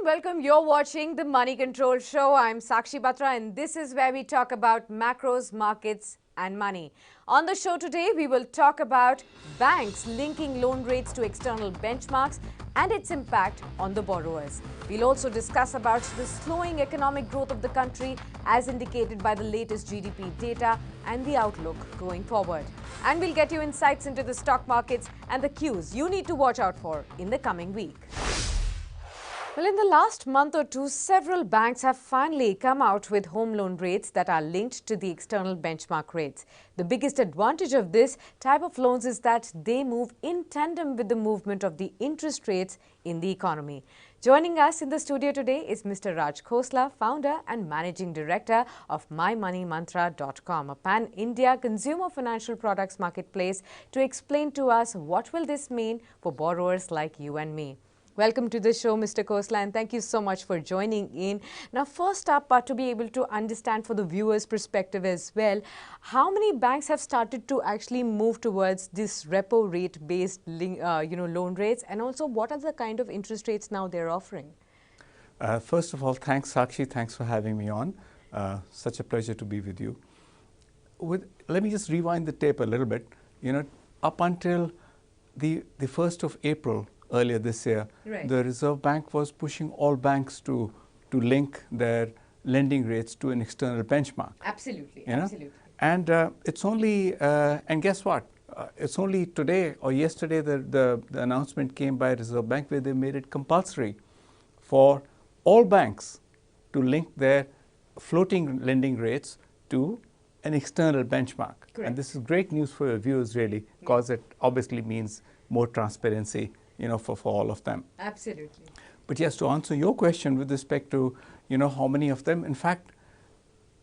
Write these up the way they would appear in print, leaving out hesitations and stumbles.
Welcome. You're watching the Money Control Show. I'm Sakshi Batra, and this is where we talk about macros, markets, and money. On the show today, we will talk about banks linking loan rates to external benchmarks and its impact on the borrowers. We'll also discuss about the slowing economic growth of the country as indicated by the latest GDP data and the outlook going forward. And we'll get you insights into the stock markets and the cues you need to watch out for in the coming week. Well, in the last month or two, several banks have finally come out with home loan rates that are linked to the external benchmark rates. The biggest advantage of this type of loans is that they move in tandem with the movement of the interest rates in the economy. Joining us in the studio today is Mr. Raj Khosla, founder and managing director of MyMoneyMantra.com, a pan-India consumer financial products marketplace, to explain to us what will this mean for borrowers like you and me. Welcome to the show, Mr. Khosla, and thank you so much for joining in. Now, first up, to be able to understand for the viewers' perspective as well, how many banks have started to actually move towards this repo rate-based, loan rates, and also what are the kind of interest rates now they're offering? First of all, thanks, Sakshi. Thanks for having me on. Such a pleasure to be with you. Let me just rewind the tape a little bit. Up until the 1st of April, earlier this year, right, the Reserve Bank was pushing all banks to link their lending rates to an external benchmark. Absolutely, absolutely. And it's only, and guess what? It's only today or yesterday the announcement came by Reserve Bank where they made it compulsory for all banks to link their floating lending rates to an external benchmark. Correct. And this is great news for your viewers, really, because it obviously means more transparency, for all of them. Absolutely. But yes, to answer your question with respect to, how many of them, in fact,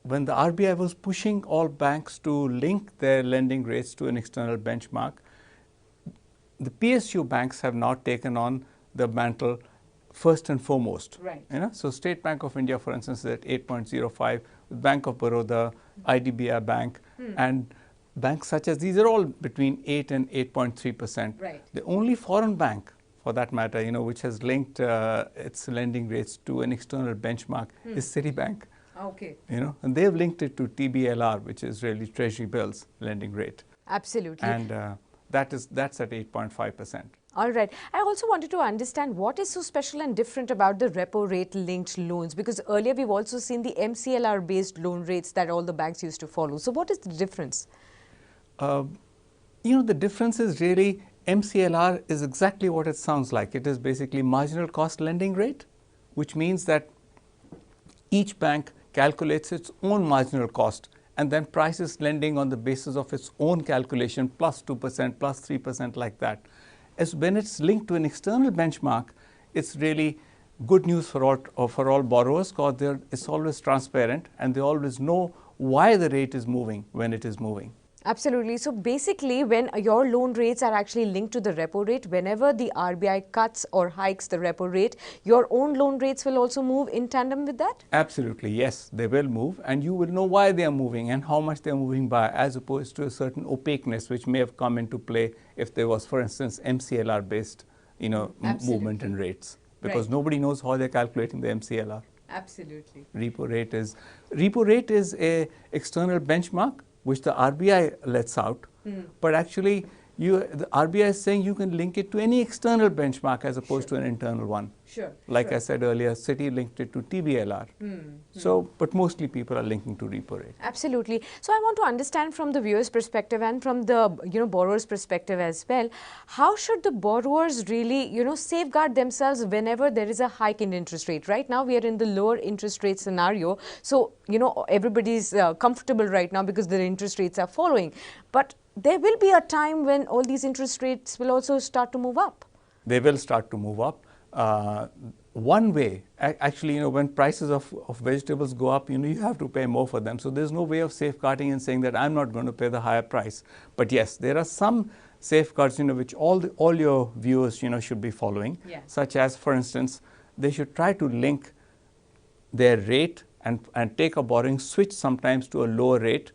when the RBI was pushing all banks to link their lending rates to an external benchmark, the PSU banks have now taken on the mantle first and foremost. Right. So State Bank of India, for instance, is at 8.05, Bank of Baroda, IDBI Bank, and banks such as these are all between 8 and 8.3%. Right. The only foreign bank, for that matter, which has linked its lending rates to an external benchmark is Citibank. Okay. And they've linked it to TBLR, which is really Treasury bills lending rate. Absolutely. And that's at 8.5%. All right. I also wanted to understand what is so special and different about the repo rate linked loans, because earlier we've also seen the MCLR based loan rates that all the banks used to follow. So what is the difference? The difference is really MCLR is exactly what it sounds like. It is basically marginal cost lending rate, which means that each bank calculates its own marginal cost and then prices lending on the basis of its own calculation, plus 2%, plus 3%, like that. As when it's linked to an external benchmark, it's really good news for all borrowers, because it's always transparent and they always know why the rate is moving when it is moving. Absolutely. So basically, when your loan rates are actually linked to the repo rate, whenever the RBI cuts or hikes the repo rate, your own loan rates will also move in tandem with that? Absolutely, yes, they will move, and you will know why they are moving and how much they are moving by, as opposed to a certain opaqueness which may have come into play if there was, for instance, MCLR-based, movement in rates, because nobody knows how they're calculating the MCLR. Absolutely. Repo rate is a external benchmark which the RBI lets out, but actually the RBI is saying you can link it to any external benchmark as opposed to an internal one. Sure. Like I said earlier, Citi linked it to TBLR. So, but mostly people are linking to repo rate. Absolutely. So I want to understand from the viewer's perspective and from the borrower's perspective as well, how should the borrowers really safeguard themselves whenever there is a hike in interest rate? Right now we are in the lower interest rate scenario, so everybody's comfortable right now because the interest rates are following. But there will be a time when all these interest rates will also start to move up. They will start to move up. One way, actually, when prices of vegetables go up, you have to pay more for them. So there's no way of safeguarding and saying that I'm not going to pay the higher price. But yes, there are some safeguards, which all your viewers, should be following. Yeah. Such as, for instance, they should try to link their rate and take a borrowing, switch sometimes to a lower rate,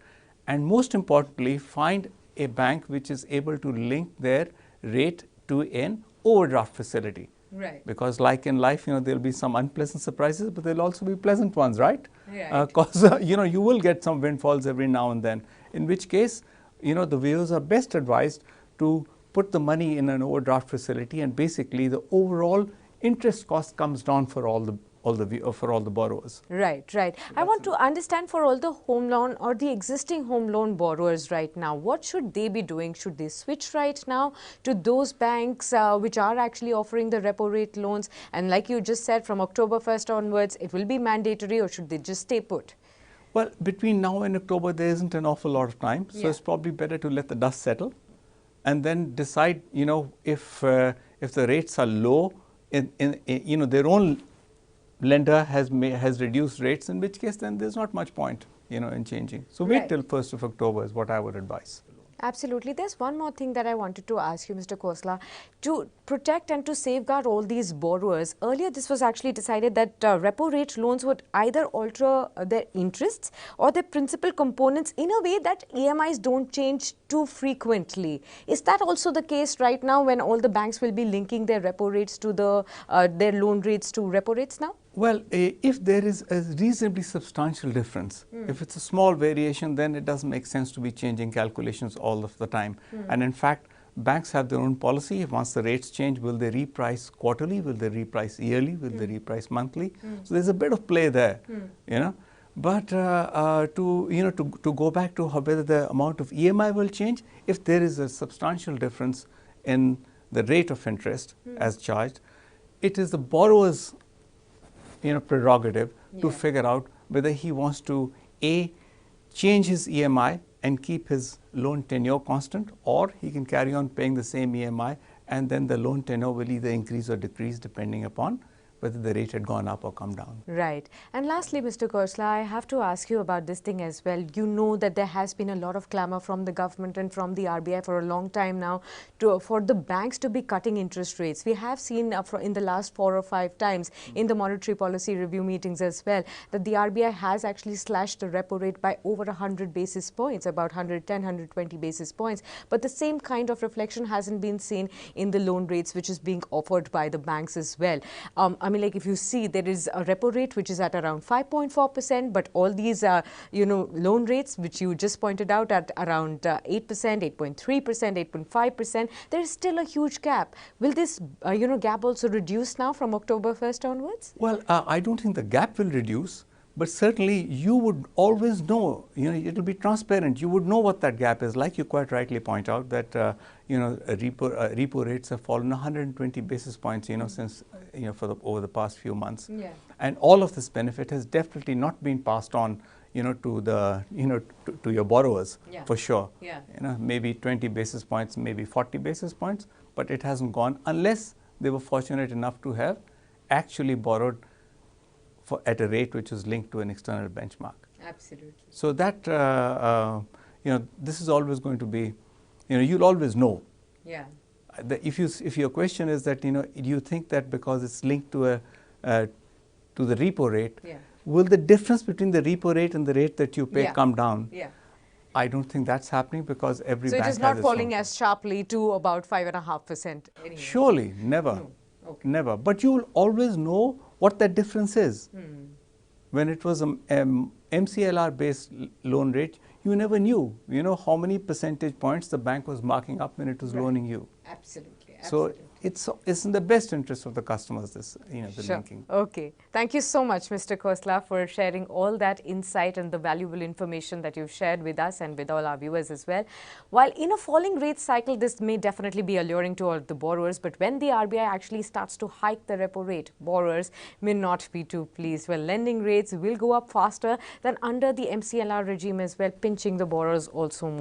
and most importantly, find a bank which is able to link their rate to an overdraft facility. Right. Because like in life, there'll be some unpleasant surprises, but there'll also be pleasant ones, right? Right. Because, you will get some windfalls every now and then, in which case, the viewers are best advised to put the money in an overdraft facility, and basically the overall interest cost comes down for all the borrowers. Right, right. I want to understand for all the home loan or the existing home loan borrowers right now, what should they be doing? Should they switch right now to those banks which are actually offering the repo rate loans? And like you just said, from October 1st onwards, it will be mandatory, or should they just stay put? Well, between now and October, there isn't an awful lot of time. So it's probably better to let the dust settle and then decide, if the rates are low, their own lender has reduced rates, in which case then there's not much point, in changing. So wait till 1st of October is what I would advise. Absolutely. There's one more thing that I wanted to ask you, Mr. Khosla. To protect and to safeguard all these borrowers, earlier this was actually decided that repo rate loans would either alter their interests or their principal components in a way that EMIs don't change too frequently. Is that also the case right now, when all the banks will be linking their repo rates to their loan rates to repo rates now? Well, if there is a reasonably substantial difference, if it's a small variation, then it doesn't make sense to be changing calculations all of the time. And in fact, banks have their own policy. Once the rates change, will they reprice quarterly? Will they reprice yearly? Will they reprice monthly? So there's a bit of play there, But to go back to whether the amount of EMI will change, if there is a substantial difference in the rate of interest as charged, it is the borrower's prerogative to figure out whether he wants to change his EMI and keep his loan tenure constant, or he can carry on paying the same EMI, and then the loan tenure will either increase or decrease depending upon whether the rate had gone up or come down. Right. And lastly, Mr. Khosla, I have to ask you about this thing as well. You know that there has been a lot of clamor from the government and from the RBI for a long time now for the banks to be cutting interest rates. We have seen in the last 4 or 5 times in the monetary policy review meetings as well that the RBI has actually slashed the repo rate by over 100 basis points, about 110, 120 basis points. But the same kind of reflection hasn't been seen in the loan rates which is being offered by the banks as well. I mean, like if you see, there is a repo rate which is at around 5.4%, but all these, loan rates which you just pointed out at around 8%, 8.3%, 8.5%, there is still a huge gap. Will this, gap also reduce now from October 1st onwards? Well, I don't think the gap will reduce, but certainly you would always know, it will be transparent. You would know what that gap is. Like you quite rightly point out that, repo rates have fallen 120 basis points, since, over the past few months. Yeah. And all of this benefit has definitely not been passed on, to your borrowers, for sure. Yeah. Maybe 20 basis points, maybe 40 basis points, but it hasn't gone unless they were fortunate enough to have actually borrowed at a rate which is linked to an external benchmark. Absolutely. So that, this is always going to be, you'll always know. Yeah. If your question is that, do you think that because it's linked to to the repo rate, will the difference between the repo rate and the rate that you pay come down? Yeah. I don't think that's happening because every bank has its own. So it is not falling as sharply to about 5.5% anyway? Surely, never. No. Okay. Never. But you will always know what that difference is. When it was an MCLR-based loan rate, you never knew, how many percentage points the bank was marking up when it was loaning you. Absolutely. So it's in the best interest of the customers, the linking. Okay. Thank you so much, Mr. Khosla, for sharing all that insight and the valuable information that you've shared with us and with all our viewers as well. While in a falling rate cycle, this may definitely be alluring to all the borrowers, but when the RBI actually starts to hike the repo rate, borrowers may not be too pleased. Well, lending rates will go up faster than under the MCLR regime as well, pinching the borrowers also more.